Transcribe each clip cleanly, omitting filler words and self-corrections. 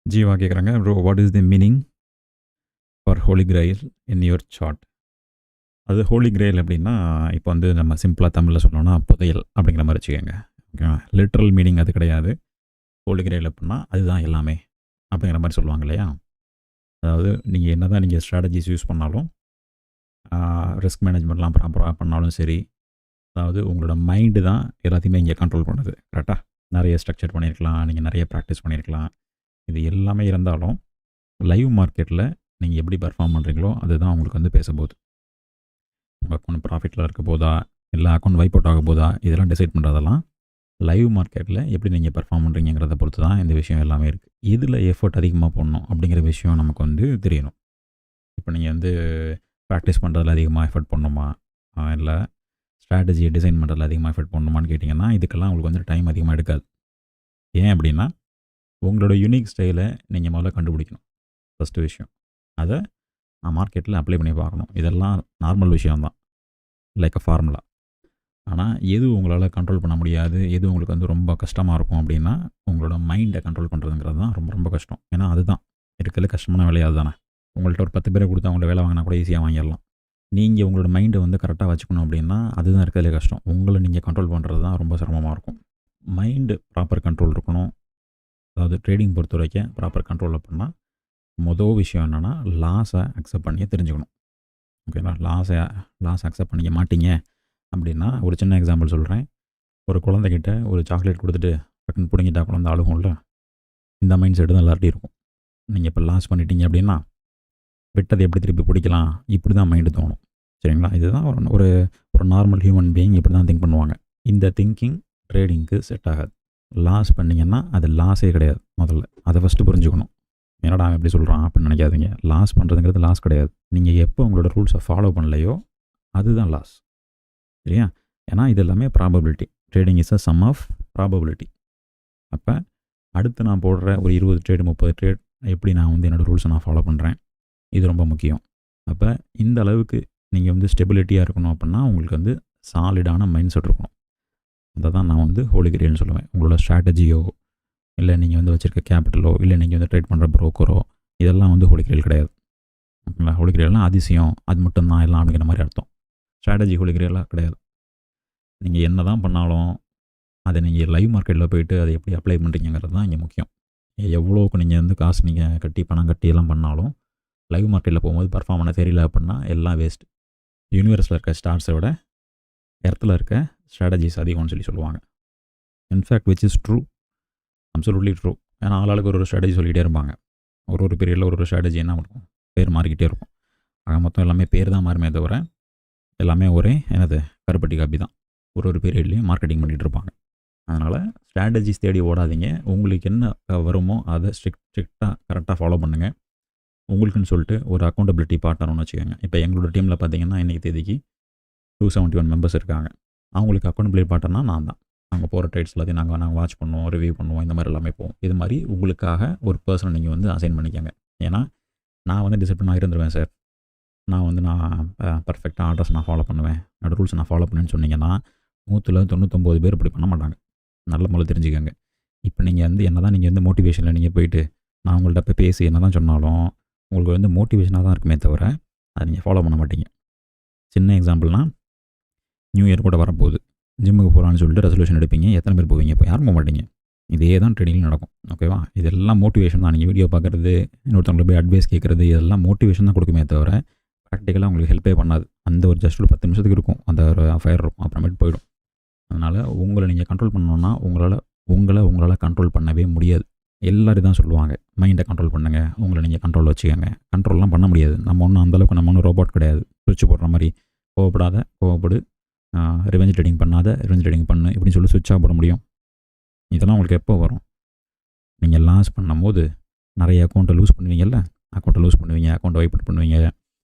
ஜீவா கேட்குறாங்க, bro what is the meaning for holy grail in your chart? அது holy grail அப்படின்னா, இப்போ வந்து நம்ம சிம்பிளாக தமிழில் சொல்லணும்னா புதையல் அப்படிங்கிற மாதிரி வச்சுக்கோங்க. ஓகேவா? லிட்ரல் மீனிங் அது கிடையாது. ஹோலி கிரைல் அப்படின்னா அதுதான் எல்லாமே அப்படிங்கிற மாதிரி சொல்லுவாங்க இல்லையா? அதாவது நீங்கள் என்ன தான் நீங்கள் ஸ்ட்ராட்டஜிஸ் யூஸ் பண்ணாலும், ரிஸ்க் மேனேஜ்மெண்ட்லாம் ப்ராப்பராக பண்ணாலும் சரி, அதாவது உங்களோட மைண்டு தான் எல்லாத்தையுமே இங்கே கண்ட்ரோல் பண்ணுது. கரெக்டாக? நிறைய ஸ்ட்ரக்சர் பண்ணியிருக்கலாம், நீங்கள் நிறைய ப்ராக்டிஸ் பண்ணியிருக்கலாம். இது எல்லாமே இருந்தாலும் லைவ் மார்க்கெட்டில் நீங்கள் எப்படி பெர்ஃபார்ம் பண்ணுறீங்களோ அதுதான் உங்களுக்கு வந்து பேசப்போகுது. உங்கள் அக்கௌண்ட் ப்ராஃபிட்டில் இருக்க போதா, இல்லை அக்கௌண்ட் வைப் அவுட் ஆக போதா, இதெல்லாம் டிசைட் பண்ணுறதெல்லாம் லைவ் மார்க்கெட்டில் எப்படி நீங்கள் பெர்ஃபார்ம் பண்ணுறீங்கிறத பொறுத்து தான் இந்த விஷயம் எல்லாமே இருக்குது. இதில் எஃபர்ட் அதிகமாக போடணும் அப்படிங்கிற விஷயம் நமக்கு வந்து தெரியணும். இப்போ நீங்கள் வந்து ப்ராக்டிஸ் பண்ணுறதுல அதிகமாக எஃபர்ட் பண்ணணுமா, இல்லை ஸ்ட்ராட்டஜியை டிசைன் பண்ணுறதுல அதிகமாக எஃபர்ட் பண்ணணுமான்னு கேட்டிங்கன்னா, இதுக்கெல்லாம் உங்களுக்கு வந்து டைம் அதிகமாக எடுக்காது. ஏன் அப்படின்னா, உங்களோட யூனிக் ஸ்டைலை நீங்கள் முதல்ல கண்டுபிடிக்கணும். ஃபஸ்ட்டு விஷயம். அதை மார்க்கெட்டில் அப்ளை பண்ணி பார்க்கணும். இதெல்லாம் நார்மல் விஷயம் தான், லைக் அ ஃபார்முலா. ஆனால் எது உங்களால் கண்ட்ரோல் பண்ண முடியாது, எது உங்களுக்கு வந்து ரொம்ப கஷ்டமாக இருக்கும் அப்படின்னா, உங்களோட மைண்டை கண்ட்ரோல் பண்ணுறதுங்கிறது தான் ரொம்ப ரொம்ப கஷ்டம். ஏன்னா அதுதான் இருக்கிறதுல கஷ்டமான வேலையாக அதுதானே. உங்கள்கிட்ட ஒரு 10 பேரை கொடுத்து அவங்கள வேலை வாங்கினா கூட ஈஸியாக வாங்கிடலாம். நீங்கள் உங்களோட மைண்டை வந்து கரெக்டாக வச்சுக்கணும் அப்படின்னா அதுதான் இருக்கிறதுலே கஷ்டம். உங்களை நீங்கள் கண்ட்ரோல் பண்ணுறது தான் ரொம்ப சிரமமாக இருக்கும். மைண்டு ப்ராப்பர் கண்ட்ரோல் இருக்கணும். அதாவது ட்ரேடிங் பொறுத்த வரைக்கும் ப்ராப்பர் கண்ட்ரோல் அப்படின்னா மொதல் விஷயம் என்னென்னா, லாஸை அக்செப்ட் பண்ணி தெரிஞ்சுக்கணும். ஓகேங்களா? லாஸ் அக்செப்ட் பண்ணிக்க மாட்டீங்க அப்படின்னா, ஒரு சின்ன எக்ஸாம்பிள் சொல்கிறேன். ஒரு குழந்தைகிட்ட ஒரு சாக்லேட் கொடுத்துட்டு டக்குன்னு பிடுங்கிட்டா குழந்தை அழுகும்ல, இந்த மைண்ட் செட்டு தான் எல்லார்ட்டையும் இருக்கும். நீங்கள் இப்போ லாஸ் பண்ணிட்டீங்க அப்படின்னா, விட்டதை எப்படி திருப்பி பிடிக்கலாம், இப்படி தான் மைண்டு தோணும். சரிங்களா? இதுதான் ஒரு ஒரு நார்மல் ஹியூமன் பீயிங் இப்படி தான் திங்க் பண்ணுவாங்க. இந்த திங்கிங் ட்ரேடிங்க்கு செட் ஆகாது. லாஸ் பண்ணிங்கன்னா அது லாஸே கிடையாது. முதல்ல அதை ஃபஸ்ட்டு புரிஞ்சுக்கணும். என்னடா எப்படி சொல்கிறான் அப்படின்னு நினைக்காதீங்க. லாஸ் பண்ணுறதுங்கிறது லாஸ் கிடையாது. நீங்கள் எப்போ உங்களோட ரூல்ஸை ஃபாலோ பண்ணலையோ அதுதான் லாஸ். சரியா? ஏன்னா இது எல்லாமே probability. Trading is a sum of probability. அப்போ அடுத்து நான் போடுற ஒரு 20 ட்ரேடு 30 ட்ரேட் எப்படி நான் வந்து என்னோடய ரூல்ஸை நான் ஃபாலோ பண்ணுறேன், இது ரொம்ப முக்கியம். அப்போ இந்த அளவுக்கு நீங்கள் வந்து ஸ்டெபிலிட்டியாக இருக்கணும் அப்படின்னா உங்களுக்கு வந்து சாலிடான மைண்ட் செட் இருக்கணும். அதை தான் நான் வந்து ஹோலி கிரைல்னு சொல்லுவேன். உங்களோட ஸ்ட்ராட்டஜியோ, இல்லை நீங்கள் வந்து வச்சுருக்க கேபிட்டலோ, இல்லை நீங்கள் வந்து ட்ரேட் பண்ணுற ப்ரோக்கரோ, இதெல்லாம் வந்து ஹோலி கிரைல் கிடையாது. ஓகேங்களா? ஹோலி கிரைல்னால் அதிசயம், அது மட்டும்தான் எல்லாம் அப்படிங்கிற மாதிரி அர்த்தம். ஸ்ட்ராட்டஜி ஹோலி கிரைலாக கிடையாது. நீங்கள் என்ன தான் பண்ணாலும் அதை நீங்கள் லைவ் மார்க்கெட்டில் போயிட்டு அதை எப்படி அப்ளை பண்ணுறீங்கிறது தான் இங்கே முக்கியம். எவ்வளோக்கு நீங்கள் வந்து காசு நீங்கள் கட்டி பணம் கட்டி எல்லாம் பண்ணாலும் லைவ் மார்க்கெட்டில் போகும்போது பர்ஃபார்ம் பண்ண தெரியல அப்படின்னா எல்லாம் வேஸ்ட். யூனிவர்ஸில் இருக்க ஸ்டார்ஸை விட எர்த்தில் இருக்க ஸ்ட்ராட்டஜிஸ் அதிகம்னு சொல்லுவாங்க. In fact which is true, absolutely true. ஏன்னா ஆளாளுக்கு ஒரு ஸ்ட்ராட்டஜி சொல்லிகிட்டே இருப்பாங்க. ஒரு பீரியடில் ஒரு ஸ்ட்ராட்டஜி என்ன இருக்கும், பேர் மாறிக்கிட்டே இருக்கும். ஆக மொத்தம் எல்லாமே பேர் தான் மாறுமே தவிர எல்லாமே ஒரே கருப்பட்டி காப்பி தான். ஒரு பீரியட்லேயும் மார்க்கெட்டிங் பண்ணிகிட்டு இருப்பாங்க. அதனால் ஸ்ட்ராட்டஜிஸ் தேடி ஓடாதீங்க. உங்களுக்கு என்ன வருமோ அதை ஸ்ட்ரிக்டாக கரெக்டாக ஃபாலோ பண்ணுங்கள். உங்களுக்குன்னு சொல்லிட்டு ஒரு அக்கௌண்டபிலிட்டி பார்ட்னர்னு வச்சுக்கோங்க. இப்போ எங்களோட டீமில் பார்த்தீங்கன்னா இன்றைக்கி தேதிக்கு 271 மெம்பர்ஸ் இருக்காங்க. அவங்களுக்கு அக்கௌண்டபிலிட்டி பார்ட்னர்னா நான் தான். நாங்கள் போகிற ட்ரேட்ஸ் எல்லாத்தையும் நாங்கள் வாட்ச் பண்ணுவோம், ரிவ்யூ பண்ணுவோம், இந்த மாதிரி எல்லாமே போவோம். இது மாதிரி உங்களுக்காக ஒரு பர்சனை நீங்கள் வந்து அசைன் பண்ணிக்கோங்க. ஏன்னா நான் வந்து டிசிப்ளினாக இருந்துருவேன் சார், நான் பர்ஃபெக்டாக ஆர்டர்ஸ் நான் ஃபாலோ பண்ணுவேன், என்னோடய ரூல்ஸ் நான் ஃபாலோ பண்ணுவேன்னு சொன்னீங்கன்னா 199 பேர் இப்படி பண்ண மாட்டாங்க. நல்ல முறை தெரிஞ்சுக்கோங்க. இப்போ நீங்கள் வந்து என்ன தான் நீங்கள் வந்து மோட்டிவேஷனில் நீங்கள் போயிட்டு நான் உங்கள்கிட்ட போய் பேசி என்ன தான் சொன்னாலும் உங்களுக்கு வந்து மோட்டிவேஷனாக தான் இருக்குமே தவிர அதை நீங்கள் ஃபாலோ பண்ண மாட்டீங்க. சின்ன எக்ஸாம்பிள்னால், நியூ இயர் கூட வரப்போகுது, ஜிம்முக்கு போகலான்னு சொல்லிட்டு ரெசல்யூஷன் எடுப்பீங்க. எத்தனை பேர் போவீங்க? இப்போ யாரும் போக மாட்டீங்க. இதே தான் ட்ரேடிங்கில் நடக்கும். ஓகேவா? இதெல்லாம் மோட்டிவேஷன் தான். நீங்கள் வீடியோ பார்க்குறது, இன்னொருத்தவங்களை போய் அட்வைஸ் கேட்குறது, இதெல்லாம் மோட்டிவேஷன் தான் கொடுக்குமே தவிர ப்ராக்டிக்கலாக உங்களுக்கு ஹெல்ப்பே பண்ணாது. அந்த ஒரு ஜஸ்ட் ஒரு 10 நிமிஷத்துக்கு இருக்கும், அந்த ஒரு ஃபயர் இருக்கும், அப்புறமேட்டு போயிடும். அதனால் உங்களை நீங்கள் கண்ட்ரோல் பண்ணணுன்னா உங்களால் கண்ட்ரோல் பண்ணவே முடியாது. எல்லோரும் தான் சொல்லுவாங்க, மைண்டை கண்ட்ரோல் பண்ணுங்கள், உங்களை நீங்கள் கண்ட்ரோல் வச்சுக்கோங்க. கண்ட்ரோல்லாம் பண்ண முடியாது. நம்ம ஒன்றும் ரோபோட் கிடையாது. சுவிட்ச் போடுற மாதிரி கோவப்படு, ரிவெஞ்ச் ட்ரேடிங் பண்ணாத, ரிவெஞ்ச் ட்ரேடிங் பண்ணு இப்படின்னு சொல்லி சுவிட்சாக போட முடியும்? இதெல்லாம் உங்களுக்கு எப்போ வரும்? நீங்கள் லாஸ் பண்ணும்போது நிறைய அக்கௌண்ட்டை லூஸ் பண்ணுவீங்கல்ல, அக்கௌண்ட்டை வைப் பண்ணுவீங்க.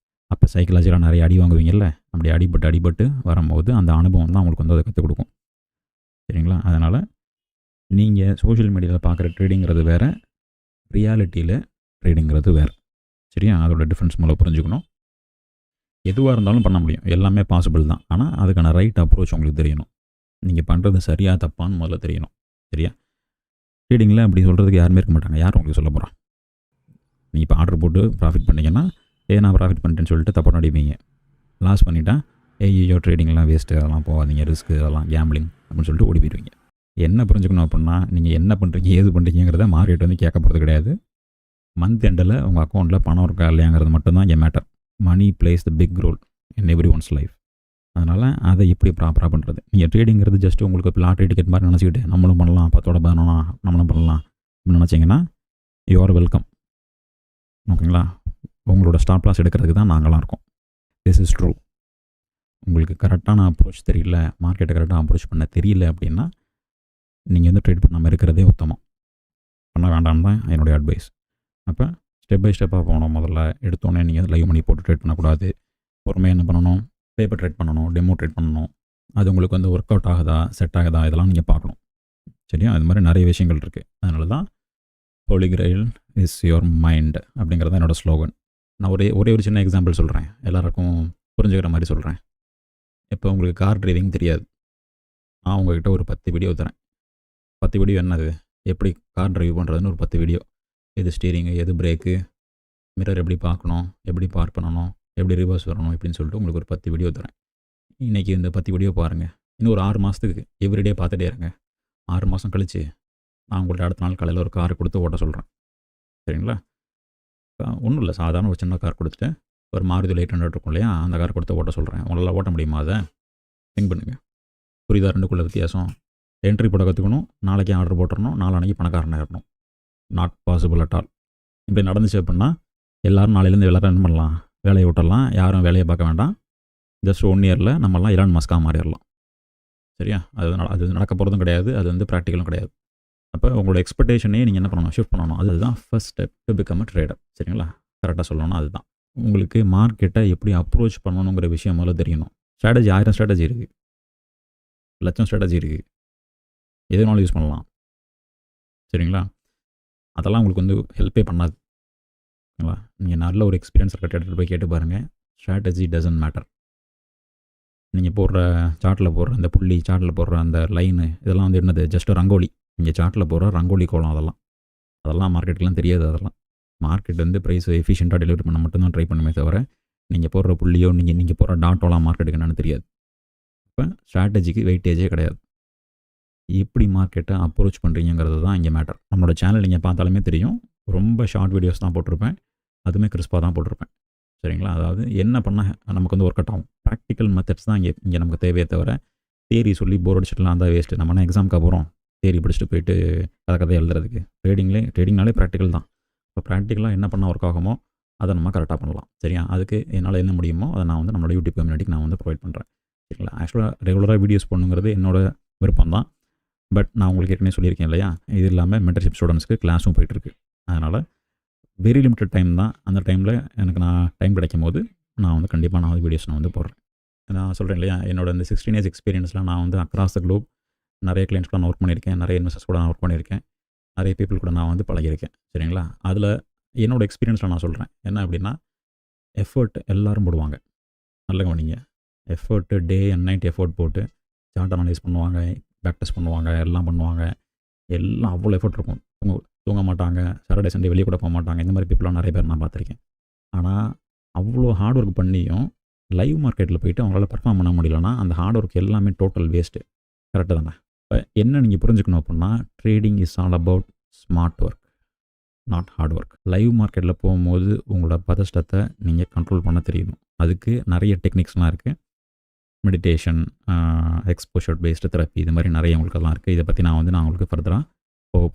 அப்போ சைக்கலாஜிக்கலாக நிறைய அடி வாங்குவீங்கல்ல, அப்படி அடிபட்டு வரும்போது அந்த அனுபவம் தான் உங்களுக்கு வந்து அதை கற்றுக் கொடுக்கும். சரிங்களா? அதனால் நீங்கள் சோஷியல் மீடியாவில் பார்க்குற ட்ரேடிங்கிறது வேறு, ரியாலிட்டியில் ட்ரேடிங்கிறது வேறு. சரியா? அதோட டிஃப்ரென்ஸ் மூலம் புரிஞ்சுக்கணும். எதுவாக இருந்தாலும் பண்ண முடியும், எல்லாமே பாசிபிள் தான். ஆனால் அதுக்கான ரைட் அப்ரோச் உங்களுக்கு தெரியணும். நீங்கள் பண்ணுறது சரியாக தப்பான்னு முதல்ல தெரியணும். சரியா? ட்ரேடிங்கில் அப்படி சொல்கிறதுக்கு யாருமே இருக்க மாட்டாங்க. யார் உங்களுக்கு சொல்ல போகிறா? நீங்கள் இப்போ ஆர்டர் போட்டு ப்ராஃபிட் பண்ணிங்கன்னா நான் ப்ராஃபிட் பண்ணிட்டேன்னு சொல்லிட்டு தப்பாக நடிப்பீங்க. லாஸ் பண்ணிட்டா ஐயோ ட்ரேடிங்லாம் வேஸ்ட்டு, அதெல்லாம் போகாதீங்க, ரிஸ்க்கு, அதெல்லாம் கேம்பிளிங் அப்படின்னு சொல்லிட்டு ஓடி போயிடுவீங்க. என்ன புரிஞ்சுக்கணும் அப்படின்னா, நீங்கள் என்ன பண்ணுறீங்க ஏது பண்ணுறீங்கிறத மார்க்கெட் வந்து கேட்க போகிறது கிடையாது. மந்த் எண்டில் உங்கள் அக்கௌண்ட்டில் பணம் இருக்கா இல்லையாங்கிறது மட்டும்தான் இங்கே matter. Money plays the big role in every one's life. அதனால் அதை எப்படி ப்ராப்பராக பண்ணுறது? நீங்கள் ட்ரேடிங்கிறது ஜஸ்ட் உங்களுக்கு லாட்ரி டிக்கெட் மாதிரி நினச்சிக்கிட்டு நம்மளும் பண்ணலாம், 10 நம்மளும் பண்ணலாம் அப்படின்னு நினச்சிங்கன்னா யூ ஆர் வெல்கம். ஓகேங்களா? உங்களோட ஸ்டாப் லாஸ் எடுக்கிறதுக்கு தான் நாங்களாம் இருக்கோம். This is true. உங்களுக்கு கரெக்டான அப்ரோச் தெரியல, மார்க்கெட்டை கரெக்டாக அப்ரோச் பண்ண தெரியல அப்படின்னா நீங்கள் வந்து ட்ரேட் பண்ணாமல் இருக்கிறதே உத்தமம். பண்ண வேண்டாம்னு தான் என்னுடைய அட்வைஸ். அப்போ ஸ்டெப் பை ஸ்டெப்பாக போகணும். முதல்ல எடுத்தோடனே நீங்கள் லைவ் மணி போட்டு ட்ரேட் பண்ணக்கூடாது. பொறுமையாக என்ன பண்ணணும், பேப்பர் ட்ரேட் பண்ணணும், டெமோ ட்ரேட் பண்ணணும். அது உங்களுக்கு வந்து ஒர்க் அவுட் ஆகுதா, செட் ஆகுதா, இதெல்லாம் நீங்கள் பார்க்கணும். சரியா? அது மாதிரி நிறைய விஷயங்கள் இருக்குது. அதனால தான் holy grail is your mind அப்படிங்கிறது தான் என்னோடய ஸ்லோகன். நான் ஒரே ஒரு சின்ன எக்ஸாம்பிள் சொல்கிறேன், எல்லாருக்கும் புரிஞ்சுக்கிற மாதிரி சொல்கிறேன். இப்போ உங்களுக்கு கார் டிரைவிங் தெரியாது, நான் உங்கள்கிட்ட ஒரு 10 வீடியோ தரேன். 10 வீடியோ என்னது, எப்படி கார் டிரைவ் பண்ணுறதுன்னு ஒரு 10 வீடியோ. எது ஸ்டீரிங்கு, எது பிரேக்கு, மிரர் எப்படி பார்க்கணும், எப்படி பார்க் பண்ணணும், எப்படி ரிவர்ஸ் வரணும் இப்படின்னு சொல்லிட்டு உங்களுக்கு ஒரு 10 வீடியோ தரேன். இன்றைக்கி இந்த 10 வீடியோ பாருங்கள். இன்னும் ஒரு 6 மாதத்துக்கு எவ்ரிடே பார்த்துட்டே இருங்க. 6 மாதம் கழித்து நான் உங்கள்கிட்ட அடுத்த நாள் காலையில் ஒரு காரை கொடுத்து ஓட்ட சொல்கிறேன். சரிங்களா? ஒன்றும் இல்லை, சாதாரண ஒரு சின்ன கார் கொடுத்துட்டு ஒரு மாருதி 800 இருக்கும் இல்லையா, அந்த கார் கொடுத்து ஓட்ட சொல்கிறேன். உங்களால் ஓட்ட முடியுமா? அதை திங்க் பண்ணுங்கள். புரியுதா ரெண்டுக்குள்ள வித்தியாசம்? என்ட்ரி போட கற்றுக்கணும், நாளைக்கே ஆர்டர் போட்டுறணும், நாளானைக்கு பணக்காரனாக இருக்கணும். Not possible at all. இப்படி நடந்துச்சு அப்படின்னா எல்லோரும் நாளையிலேருந்து எல்லாரும் என்ன பண்ணலாம், வேலையை விட்டுடலாம், யாரும் வேலையை பார்க்க வேண்டாம். ஜஸ்ட் 1 இயரில் நம்மலாம் எலான் மஸ்காக மாறிடலாம். சரியா? அது நடக்க போகிறதும் கிடையாது, அது வந்து ப்ராக்டிக்கலும் கிடையாது. அப்போ உங்களோட எக்ஸ்பெக்டேஷனே நீங்கள் என்ன பண்ணணும், ஷிஃப்ட் பண்ணணும். அதுதான் first step to become a trader. சரிங்களா? கரெக்டாக சொல்லணும்னா அதுதான். உங்களுக்கு மார்க்கெட்டை எப்படி அப்ரோச் பண்ணணுங்கிற விஷயம் முதல்ல தெரியணும். ஸ்ட்ராட்டஜி 1000 ஸ்ட்ராட்டஜி இருக்குது, லட்சம் ஸ்ட்ராட்டஜி இருக்குது, எதுனாலும் யூஸ் பண்ணலாம். சரிங்களா? அதெல்லாம் உங்களுக்கு வந்து ஹெல்ப்பே பண்ணாது. ஓகேங்களா? நீங்கள் நல்ல ஒரு எக்ஸ்பீரியன்ஸ் இருக்க ட்ரேடர் போய் கேட்டு பாருங்கள். Strategy doesn't matter. நீங்கள் போடுற சார்ட்டில் போடுற அந்த புள்ளி, சார்ட்டில் போடுற அந்த லைனு, இதெல்லாம் வந்து என்னது, ஜஸ்ட் ரங்கோலி. நீங்கள் சார்ட்டில் போடுற ரங்கோலி கோலம், அதெல்லாம் மார்க்கெட்டுக்கெலாம் தெரியாது. அதெல்லாம் மார்க்கெட் வந்து ப்ரைஸ் எஃபிஷியண்ட்டாக டெலிவரி பண்ண மட்டும்தான் ட்ரை பண்ணுமே தவிர, நீங்கள் போடுற புள்ளியோ நீங்கள் போடுற டாட்டோலாம் மார்க்கெட்டுக்கு என்னென்னு தெரியாது. இப்போ ஸ்ட்ராட்டஜிக்கு வெயிட்டேஜே கிடையாது. எப்படி மார்க்கெட்டை அப்ரோச் பண்ணுறீங்கிறது தான் இங்கே மேட்டர். நம்மளோட சேனல் நீங்கள் பார்த்தாலுமே தெரியும், ரொம்ப ஷார்ட் வீடியோஸ் தான் போட்டிருப்பேன், அதுவுமே கிறிஸ்பாக தான் போட்டிருப்பேன். சரிங்களா? அதாவது என்ன பண்ணால் நமக்கு வந்து ஒர்க் அவுட் ஆகும், ப்ராக்டிக்கல் மெத்தட்ஸ் தான் இங்கே நமக்கு தேவையே தவிர, தியரி சொல்லி போர் அடிச்சிட்டுலாம் தான் வேஸ்ட்டு. நம்ம எக்ஸாமுக்கு போகிறோம் தியரி படிச்சுட்டு போயிட்டு கதை எழுதுறதுக்கு. ட்ரேடிங்னாலே ப்ராக்டிக்கல் தான். இப்போ ப்ராக்டிக்கலாக என்ன பண்ணால் ஒர்க் ஆகுமோ அதை நம்ம கரெக்டாக பண்ணலாம். சரியா? அதுக்கு என்னால் என்ன முடியுமோ அதை நான் வந்து நம்மளோட யூடியூப் கம்யூனிட்டிக்கு நான் வந்து ப்ரொவைட் பண்ணுறேன். சரிங்களா? ஆக்சுவலாக ரெகுலராக வீடியோஸ் பண்ணுங்கிறது என்னோட விருப்பம் தான். பட் நான் உங்களுக்கு ஏற்கனவே சொல்லியிருக்கேன் இல்லையா, இது இல்லாமல் மென்டர்ஷிப் ஸ்டூடெண்ட்ஸ்க்கு கிளாஸும் போயிட்டுருக்கு. அதனால் வெரி லிமிட்டட் டைம் தான். அந்த டைமில் எனக்கு டைம் கிடைக்கும் போது நான் வந்து கண்டிப்பாக நான் வந்து வீடியோஸ் நான் வந்து போடுறேன். நான் சொல்கிறேன் இல்லையா, என்னோட இந்த 16 இயர்ஸ் எக்ஸ்பீரியன்ஸில் நான் வந்து அக்ராஸ் த குளோப் நிறைய கிளைண்ட்ஸ் கூட நான் ஒர்க் பண்ணியிருக்கேன், நிறைய இன்வெஸ்டர்ஸ் கூட நான் ஒர்க் பண்ணியிருக்கேன், நிறைய பீப்புள் கூட நான் வந்து பழகியிருக்கேன். சரிங்களா? அதில் என்னோடய எக்ஸ்பீரியன்ஸில் நான் சொல்கிறேன் என்ன அப்படின்னா, எஃபர்ட் எல்லோரும் போடுவாங்க. நல்ல கவனிங்க. Effort day and night effort போட்டு சார்ட் அனலைஸ் பண்ணுவாங்க, பேக் டெஸ்ட் பண்ணுவாங்க, எல்லாம் பண்ணுவாங்க. எல்லாம் அவ்வளோ எஃபர்ட் இருக்கும். தூங்க மாட்டாங்க, சாட்டர்டே சண்டே வெளியே கூட போக மாட்டாங்க. இந்த மாதிரி பீப்புளாக நிறைய பேர் நான் பார்த்துருக்கேன். ஆனால் அவ்வளோ ஹார்ட் ஒர்க் பண்ணியும் லைவ் மார்க்கெட்டில் போயிட்டு அவங்களால பர்ஃபார்ம் பண்ண முடியலன்னா அந்த ஹார்ட் ஒர்க் எல்லாமே டோட்டல் வேஸ்ட்டு. கரெக்டு தானே? இப்போ என்ன நீங்கள் புரிஞ்சுக்கணும் அப்படின்னா, trading is all about smart work, not hard work. Live மார்க்கெட்டில் போகும்போது உங்களோட பதஷ்டத்தை நீங்கள் கண்ட்ரோல் பண்ண தெரியணும். அதுக்கு நிறைய டெக்னிக்ஸ்லாம் இருக்குது. மெடிடேஷன், எக்ஸ்போஷர் பேஸ்டு தெரப்பி, இது மாதிரி நிறைய உங்களுக்கெல்லாம் இருக்குது. இதை பற்றி நான் உங்களுக்கு ஃபர்தராக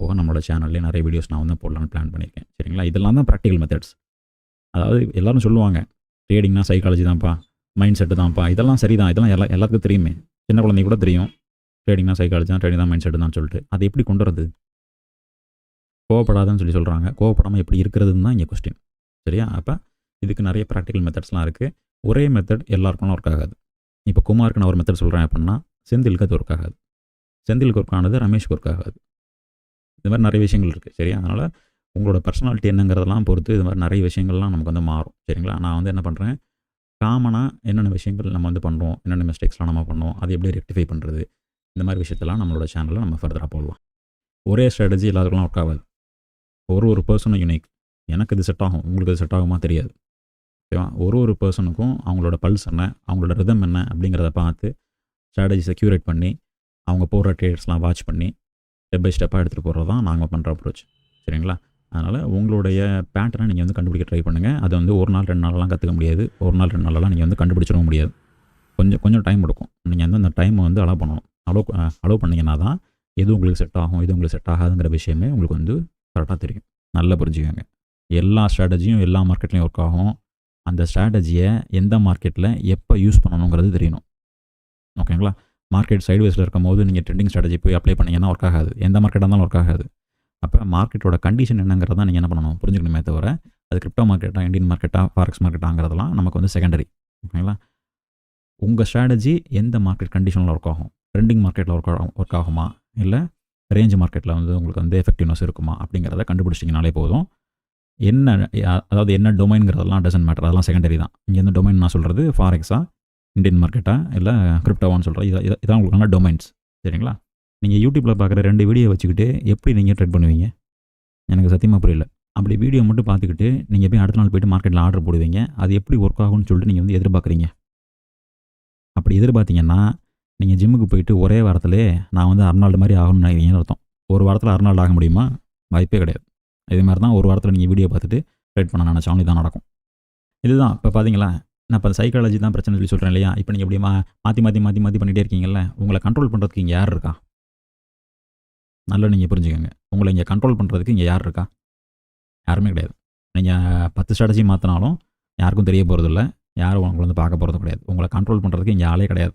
போக நம்மளோட சேனல்லே நிறைய வீடியோஸ் நான் வந்து போடலான்னு பிளான் பண்ணியிருக்கேன். சரிங்களா? இதெல்லாம் தான் ப்ராக்டிக்கல் மெத்தட்ஸ். அதாவது எல்லோரும் சொல்லுவாங்க ட்ரேடிங்னா சைக்காலஜி தான்ப்பா, மைண்ட் செட்டு தான்ப்பா. இதெல்லாம் சரி தான், இதெல்லாம் எல்லாத்துக்கும் தெரியுமே. சின்ன குழந்தைங்க கூட தெரியும் ட்ரேடிங்னா சைக்காலஜி தான், ட்ரேடிங் தான் மைண்ட் செட்டு தான் சொல்லிட்டு. அதை எப்படி கொண்டு வரது? கோவப்படாதுன்னு சொல்லி சொல்கிறாங்க, கோவப்படாமல் எப்படி இருக்கிறதுன்னு தான் இங்கே கொஸ்டின். சரியா? அப்போ இதுக்கு நிறைய ப்ராக்டிக்கல் மெத்தட்ஸ்லாம் இருக்குது. ஒரே மெத்தட் எல்லாருக்கும்லாம் ஒர்க் ஆகாது. இப்போ குமாருக்கு நான் ஒரு மெத்தட் சொல்கிறேன் அப்படின்னா செந்திலுக்கு அது ஒர்க் ஆகாது, செந்திலுக்கு ஒர்க் ஆனது ரமேஷ்க்கு ஒர்க் ஆகாது. இது மாதிரி நிறைய விஷயங்கள் இருக்குது. சரியா? அதனால் உங்களோட பர்சனாலிட்டி என்னங்கிறதெல்லாம் பொறுத்து இது மாதிரி நிறைய விஷயங்கள்லாம் நமக்கு வந்து மாறும். சரிங்களா? நான் வந்து என்ன பண்ணுறேன், காமனாக என்னென்ன விஷயங்கள் நம்ம வந்து பண்ணுறோம், என்னென்ன மிஸ்டேக்ஸ்லாம் நம்ம பண்ணுவோம், அதை எப்படி ரெக்டிஃபை பண்ணுறது, இந்த மாதிரி விஷயத்தெல்லாம் நம்மளோட சேனலில் நம்ம ஃபர்தராக போடலாம். ஒரே ஸ்ட்ராட்டஜி எல்லாத்துக்குலாம் ஒர்க் ஆகாது. ஒரு பர்சனும் யூனிக். எனக்கு இது செட் ஆகும், உங்களுக்கு இது செட் ஆகுமா தெரியாது. ஓகேவா? ஒரு பெர்சனுக்கும் அவங்களோட பல்ஸ் என்ன, அவங்களோட ரிதம் என்ன அப்படிங்கிறத பார்த்து ஸ்ட்ராட்டஜிஸை க்யூரேட் பண்ணி, அவங்க போடுற ட்ரேட்ஸ்லாம் வாட்ச் பண்ணி, ஸ்டெப் பை ஸ்டெப்பாக எடுத்துகிட்டு போகிறது தான் நாங்கள் பண்ணுற அப்ரோச். சரிங்களா? அதனால் உங்களுடைய பேட்டர்னை நீங்கள் வந்து கண்டுபிடிக்க ட்ரை பண்ணுங்கள். அது வந்து 1 நாள் 2 நாள்லாம் கற்றுக்க முடியாது. 1 நாள் 2 நாளெல்லாம் நீங்கள் வந்து கண்டுபிடிச்சிடவும் முடியாது. கொஞ்சம் டைம் எடுக்கும். நீங்கள் வந்து அந்த டைமை வந்து அலோவ் பண்ணணும். அலோவ் பண்ணிங்கன்னா தான் எது உங்களுக்கு செட் ஆகும், எது உங்களுக்கு செட் ஆகாதுங்கிற விஷயமே உங்களுக்கு வந்து கரெக்டாக தெரியும். நல்லா புரிஞ்சுக்கோங்க. எல்லா ஸ்ட்ராட்டஜியும் எல்லா மார்க்கெட்லேயும் ஒர்க் ஆகும். அந்த ஸ்ட்ராட்டஜியை எந்த மார்க்கெட்டில் எப்போ யூஸ் பண்ணணுங்கிறது தெரியணும். ஓகேங்களா? மார்க்கெட் சைட்வேஸில் இருக்கும்போது நீங்கள் ட்ரெண்டிங் ஸ்ட்ராட்டஜி போய் அப்ளை பண்ணிங்கன்னா ஒர்க் ஆகாது. எந்த மார்க்கெட்டாக இருந்தாலும் ஒர்க் ஆகாது. அப்போ மார்க்கெட்டோட கண்டிஷன் என்னங்கிறத நீங்கள் என்ன பண்ணணும், புரிஞ்சுக்கணுமே தவிர அது கிரிப்டோ மார்க்கெட்டா, இந்தியன் மார்க்கெட்டா, ஃபாரெக்ஸ் மார்க்கெட்டாங்கிறதெல்லாம் நமக்கு வந்து செகண்டரி. ஓகேங்களா? உங்கள் ஸ்ட்ராட்டஜி எந்த மார்க்கெட் கண்டிஷனில் ஒர்க் ஆகும், ட்ரெண்டிங் மார்க்கெட்டில் ஒர்க் ஆகுமா, இல்லை ரேஞ்ச் மார்க்கெட்டில் வந்து உங்களுக்கு வந்து எஃபெக்டிவ்னஸ் இருக்குமா அப்படிங்கிறத கண்டுபிடிச்சிங்கனாலே போதும். அதாவது என்ன டொமைன்ங்கிறதெல்லாம் டசன்ட் மேட்டர், அதெல்லாம் செகண்டரி தான். இங்கே எந்த டொமைன் நான் சொல்கிறது ஃபாரெக்ஸா, இந்தியன் மார்க்கெட்டா, இல்லை கிரிப்டோவான்னு சொல்கிறேன். இதான் உங்களுக்கான டொமைன்ஸ். சரிங்களா? நீங்கள் யூடியூப்பில் பார்க்குற 2 வீடியோ வச்சுக்கிட்டு எப்படி நீங்கள் ட்ரேட் பண்ணுவீங்க? எனக்கு சத்தியமாக புரியல. அப்படி வீடியோ மட்டும் பார்த்துக்கிட்டு நீங்கள் போய் அடுத்த நாள் போய்ட்டு மார்க்கெட்டில் ஆர்டர் போடுவீங்க. அது எப்படி ஒர்க் ஆகும்னு சொல்லிட்டு நீங்கள் வந்து எதிர்பார்க்குறீங்க. அப்படி எதிர்பார்த்தீங்கன்னா நீங்கள் ஜிம்முக்கு போயிட்டு ஒரே வாரத்திலே நான் வந்து அர்னால்டு மாதிரி ஆகணும்னு நினைக்கிறீங்கன்னு அர்த்தம். ஒரு வாரத்தில் அர்னால்டு ஆக முடியுமா? வாய்ப்பே கிடையாது. இதே மாதிரி தான் ஒரு வாரத்தில் நீங்கள் வீடியோ பார்த்துட்டு ட்ரேட் பண்ண நினச்சாலும் இதான் நடக்கும். இதுதான் இப்போ பார்த்தீங்களா, நான் இப்போ சைக்காலஜி தான் பிரச்சனை சொல்லி சொல்கிறேன் இல்லையா? இப்போ நீங்கள் இப்படி மாற்றி பண்ணிகிட்டே இருக்கீங்கல்ல, உங்களை கண்ட்ரோல் பண்ணுறதுக்கு இங்கே யார் இருக்கா? நல்லா நீங்கள் புரிஞ்சுக்கோங்க. உங்களை இங்கே கண்ட்ரோல் பண்ணுறதுக்கு இங்கே யார் இருக்கா? யாருமே கிடையாது. நீங்கள் 10 ஸ்ட்ராட்டஜி மாற்றினாலும் யாருக்கும் தெரிய போகிறதில்ல. யாரும் உங்களை வந்து பார்க்க போகிறது கிடையாது. உங்களை கண்ட்ரோல் பண்ணுறதுக்கு இங்கே ஆளே கிடையாது.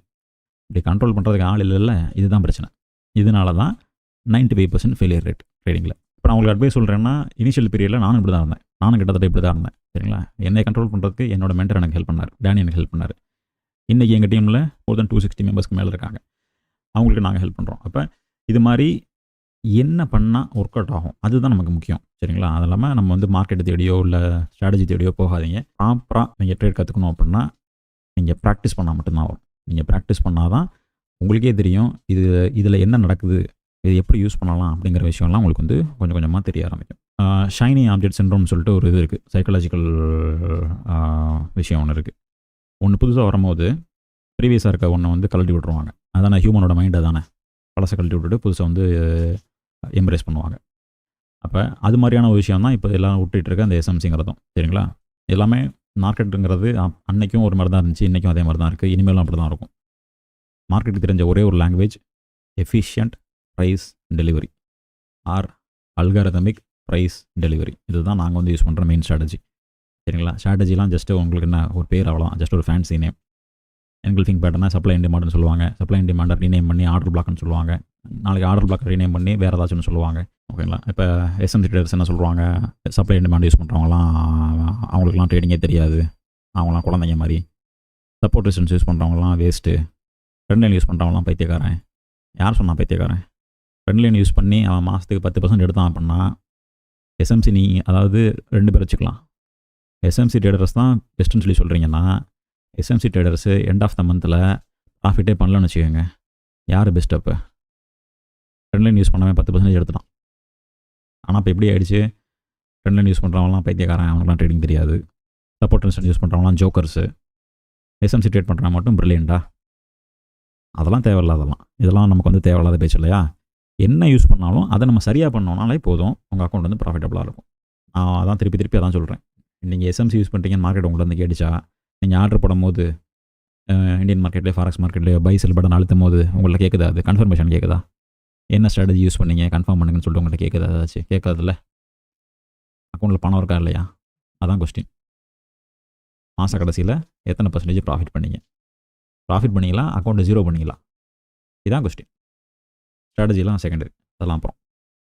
இப்படி கண்ட்ரோல் பண்ணுறதுக்கு ஆள் இல்லைல்ல, இதுதான் பிரச்சனை. இதனால தான் 95% ஃபெயிலியர் ரேட் ட்ரேடிங்கில். இப்போ நான் உங்களுக்கு அட்வைஸ் சொல்கிறேன்னா, இனிஷியல் பீரியடில் நானும் இப்படி தான் இருந்தேன். நானும் கிட்டத்தட்ட இப்படி தான் இருந்தேன். சரிங்களா? என்னை கண்ட்ரோல் பண்ணுறதுக்கு என்னோட மென்டர் எனக்கு ஹெல்ப் பண்ணார். டேனி எனக்கு ஹெல்ப் பண்ணார். இன்றைக்கி எங்கள் டீமில் more than 260 மெம்பர்ஸ்க்கு மேலே இருக்காங்க. அவங்களுக்கு நாங்கள் ஹெல்ப் பண்ணுறோம். அப்போ இது மாதிரி என்ன பண்ணால் ஒர்க் அவுட் ஆகும், அதுதான் நமக்கு முக்கியம். சரிங்களா? அது இல்லாமல் நம்ம வந்து மார்க்கெட்டை தேடியோ இல்லை ஸ்ட்ராட்டஜி தேடியோ போகாதீங்க. ப்ராப்பராக நீங்கள் ட்ரேட் கற்றுக்கணும் அப்படின்னா நீங்கள் ப்ராக்டிஸ் பண்ணால் மட்டும்தான் வரும். நீங்கள் ப்ராக்டிஸ் பண்ணால் தான் உங்களுக்கே தெரியும் இதில் என்ன நடக்குது, இது எப்படி யூஸ் பண்ணலாம் அப்படிங்கிற விஷயம்லாம் உங்களுக்கு வந்து கொஞ்சம் கொஞ்சமாக தெரிய ஆரம்பிக்கும். ஷைனி ஆப்ஜெக்ட் சிண்ட்ரோம்னு சொல்லிட்டு ஒரு இது இருக்குது, சைக்காலஜிக்கல் விஷயம் ஒன்று இருக்குது. ஒன்று புதுசாக வரும்போது ப்ரீவியஸாக இருக்க ஒன்று வந்து கழட்டி விட்ருவாங்க. அதானே ஹியூமனோட மைண்டை தானே, பழசை கழட்டி விட்டுட்டு புதுசாக வந்து எம்ப்ரேஸ் பண்ணுவாங்க. அப்போ அது மாதிரியான ஒரு விஷயம் தான் இப்போ எல்லாம் விட்டுட்டு இருக்க அந்த எஸ்எம்சிங்கிறதும். சரிங்களா? எல்லாமே மார்க்கெட்டுங்கிறது அன்னைக்கும் ஒரு மாதிரி தான் இருந்துச்சு, இன்றைக்கும் அதே மாதிரி தான் இருக்குது, இனிமேலும் அப்படி தான் இருக்கும். மார்க்கெட்டுக்கு தெரிஞ்ச ஒரே ஒரு language efficient price delivery or algorithmic price delivery. இதுதான் நாங்கள் வந்து யூஸ் பண்ணுற மெயின் ஸ்ட்ராட்டஜி. சரிங்களா? ஸ்ட்ராட்டஜிலாம் ஜஸ்ட்டு உங்களுக்கு என்ன ஒரு பேர் அவ்வளோ, ஜஸ்ட் ஒரு ஃபேன்சி நேம். என்கல்ஃபிங் பேட்டர்னா சப்ளை அண்ட் டிமாண்ட்னு சொல்லுவாங்க. சப்ளை அண்ட் டிமாண்டை ரீநேம் பண்ணி ஆர்டர் பிளாக்னு சொல்லுவாங்க. நாளைக்கு ஆர்டர் பிளாக் ரீநேம் பண்ணி வேறு ஏதாச்சும்னு சொல்லுவாங்க. ஓகேங்களா? இப்போ எஸ்எம்சி ட்ரேடர்ஸ் என்ன சொல்லுவாங்க, சப்ளை அண்ட் டிமாண்ட் யூஸ் பண்ணுறவங்களாம் அவங்களுக்குலாம் ட்ரேடிங்கே தெரியாது, அவங்களாம் குழந்தைங்க மாதிரி. சப்போர்ட் ரெசிஸ்டன்ஸ் யூஸ் பண்ணுறவங்களாம் வேஸ்ட்டு, ட்ரெண்ட் லைன் யூஸ் பண்ணுறவங்களாம் பைத்தியக்காரன். யார் சொன்னால் பைத்தியக்காரன்? ட்ரெண்ட் லைன் யூஸ் பண்ணி அவன் மாதத்துக்கு 10% எடுத்தான் அப்படின்னா எஸ்எம்சி அதாவது 2 பேர் வச்சுக்கலாம். எஸ்எம்சி ட்ரேடர்ஸ் தான் பெஸ்ட்டுன்னு சொல்லி சொல்கிறீங்கன்னா, SMC traders end of the மந்தில் ப்ராஃபிட்டே பண்ணலன்னு வச்சுக்கோங்க. யார் பெஸ்ட்? அப்போ ட்ரெண்ட் லைன் யூஸ் பண்ணாமல் 10% எடுத்துட்டான். ஆனால் இப்போ எப்படி ஆகிடுச்சு, ட்ரெண்ட் லைன் யூஸ் பண்ணுறவங்களாம் பைத்தியக்காரன், அவங்களுக்குலாம் ட்ரேடிங் தெரியாது. சப்போர்ட் ரெசிஸ்டன்ஸ் யூஸ் பண்ணுறவங்களாம் ஜோக்கர்ஸு, எஸ்எம்சி ட்ரேட் பண்ணுறவங்க மட்டும் ப்ரில்லியண்டா? அதெல்லாம் தேவையில்ல. இதெல்லாம் நமக்கு வந்து தேவையில்லாத பேச்சு இல்லையா? என்ன யூஸ் பண்ணாலும் அதை நம்ம சரியாக பண்ணோம்னாலே போதும், உங்கள் அக்கௌண்ட் வந்து ப்ராஃபிட்டபுளாக இருக்கும். நான் அதான் திருப்பி அதான் சொல்கிறேன். நீங்கள் எஸ்எம்சி யூஸ் பண்ணுறீங்கன்னு மார்க்கெட் உங்களை வந்து கேட்டுச்சா, நீங்கள் ஆர்டர் போடும்போது இந்தியன் மார்க்கெட்லேயே ஃபாரெக்ஸ் மார்க்கெட்லேயே பை செல் பட்டன் அழுத்தும் போது உங்கள்ட்ட கேட்குதா, அது கன்ஃபர்மேஷன் கேட்குதா? என்ன ஸ்ட்ராட்டஜி யூஸ் பண்ணீங்க கன்ஃபார்ம் பண்ணுங்கன்னு சொல்லிட்டு உங்கள்கிட்ட கேட்குதா? ஏதாச்சும் கேட்காதுல்ல. அக்கௌண்ட்டில் பணம் இருக்கா இல்லையா, அதான் கொஸ்டின். மாத கடைசியில் எத்தனை % ப்ராஃபிட் பண்ணீங்களா, அக்கௌண்ட்டை 0 பண்ணிங்களா, இதான் கொஸ்டின். ஸ்ட்ராட்டஜிலாம் செகண்டரி, அதெல்லாம் அப்புறம்.